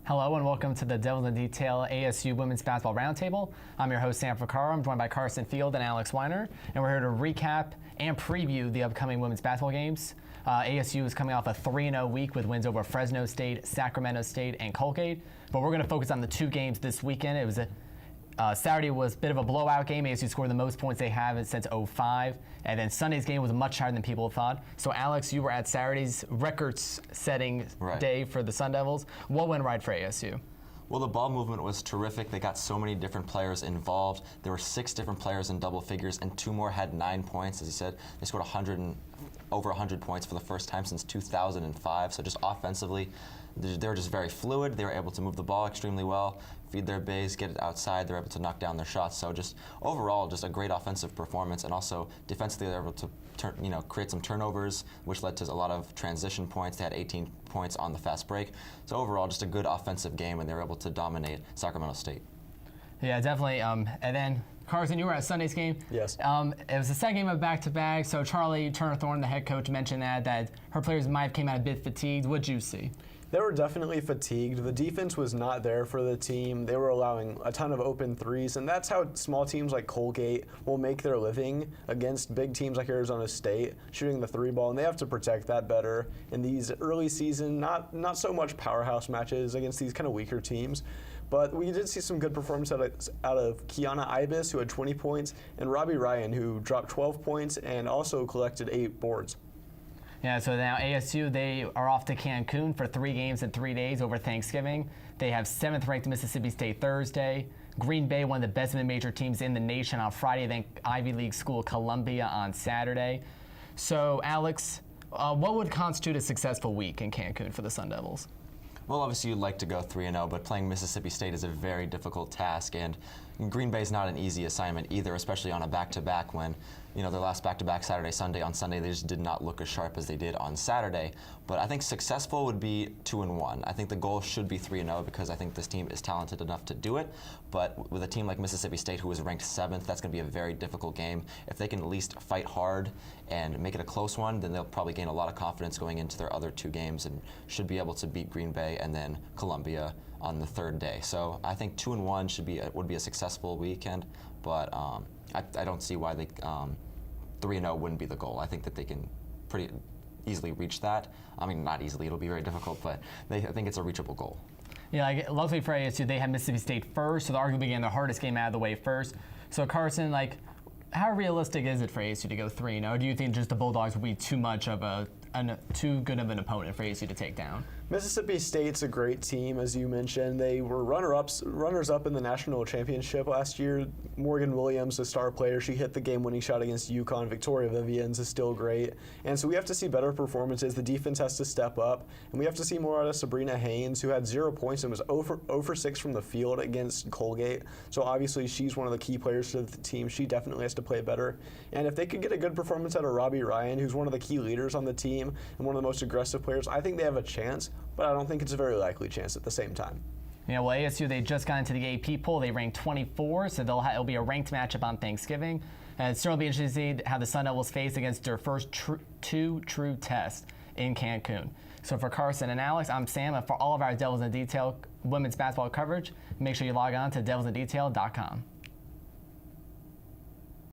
Hello and welcome to the Devils in Detail ASU Women's Basketball Roundtable. I'm your host, Sam Ficarro. I'm joined by Carson Field and Alex Weiner, and we're here to recap and preview the upcoming women's basketball games. ASU is coming off a 3-0 week with wins over Fresno State, Sacramento State, and Colgate, but we're going to focus on the two games this weekend. It was Saturday was a bit of a blowout game. ASU scored the most points they have since 05. And then Sunday's game was much higher than people thought. So, Alex, you were at Saturday's records-setting day for the Sun Devils. What went right for ASU? Well, the ball movement was terrific. They got so many different players involved. There were 6 different players in double figures, and 2 more had 9 points. As you said, they scored over 100 points for the first time since 2005. So just offensively, they were just very fluid. They were able to move the ball extremely well, feed their base, get it outside. They're able to knock down their shots. So just overall, just a great offensive performance, and also defensively, they were able to create some turnovers, which led to a lot of transition points. They had 18 points on the fast break. So overall, just a good offensive game, and they were able to dominate Sacramento State. Yeah, definitely. And then, Carson, you were at Sunday's game. Yes. It was the second game of back-to-back. So Charlie Turner-Thorne, the head coach, mentioned that her players might have came out a bit fatigued. What did you see? They were definitely fatigued. The defense was not there for the team. They were allowing a ton of open threes, and that's how small teams like Colgate will make their living against big teams like Arizona State, shooting the 3 ball, and they have to protect that better in these early season, not so much powerhouse matches against these kind of weaker teams. But we did see some good performance out of Kiana Ibis, who had 20 points, and Robbie Ryan, who dropped 12 points and also collected 8 boards. Yeah, so now ASU, they are off to Cancun for 3 games in 3 days over Thanksgiving. They have 7th-ranked Mississippi State Thursday, Green Bay, one of the best mid-major teams in the nation, on Friday, then Ivy League school Columbia on Saturday. So, Alex, what would constitute a successful week in Cancun for the Sun Devils? Well, obviously you'd like to go 3-0, but playing Mississippi State is a very difficult task, and Green Bay's not an easy assignment either, especially on a back-to-back when, their last back-to-back Saturday, Sunday. On Sunday, they just did not look as sharp as they did on Saturday. But I think successful would be 2-1. I think the goal should be 3-0 because I think this team is talented enough to do it. But with a team like Mississippi State, who is ranked 7th, that's going to be a very difficult game. If they can at least fight hard and make it a close one, then they'll probably gain a lot of confidence going into their other 2 games and should be able to beat Green Bay and then Columbia on the 3rd day. So I think 2-1 would be a successful weekend, but I don't see why 3-0 wouldn't be the goal. I think that they can pretty easily reach that. I mean, not easily, it'll be very difficult, but I think it's a reachable goal. Yeah, luckily for ASU, they had Mississippi State first, so they're arguably getting the hardest game out of the way first. So Carson, how realistic is it for ASU to go 3-0? Do you think just the Bulldogs will be too too good of an opponent for ASU to take down? Mississippi State's a great team, as you mentioned. They were runners-up in the national championship last year. Morgan Williams, the star player, she hit the game-winning shot against UConn. Victoria Vivians is still great. And so we have to see better performances. The defense has to step up. And we have to see more out of Sabrina Haynes, who had 0 points and was 0 for 6 from the field against Colgate. So obviously she's one of the key players to the team. She definitely has to play better. And if they could get a good performance out of Robbie Ryan, who's one of the key leaders on the team and one of the most aggressive players, I think they have a chance. But I don't think it's a very likely chance at the same time. Yeah, well, ASU, they just got into the AP poll. They ranked 24, so it'll be a ranked matchup on Thanksgiving. And it's certainly be interesting to see how the Sun Devils face against their first 2 true tests in Cancun. So for Carson and Alex, I'm Sam, and for all of our Devils in Detail women's basketball coverage, make sure you log on to devilsindetail.com.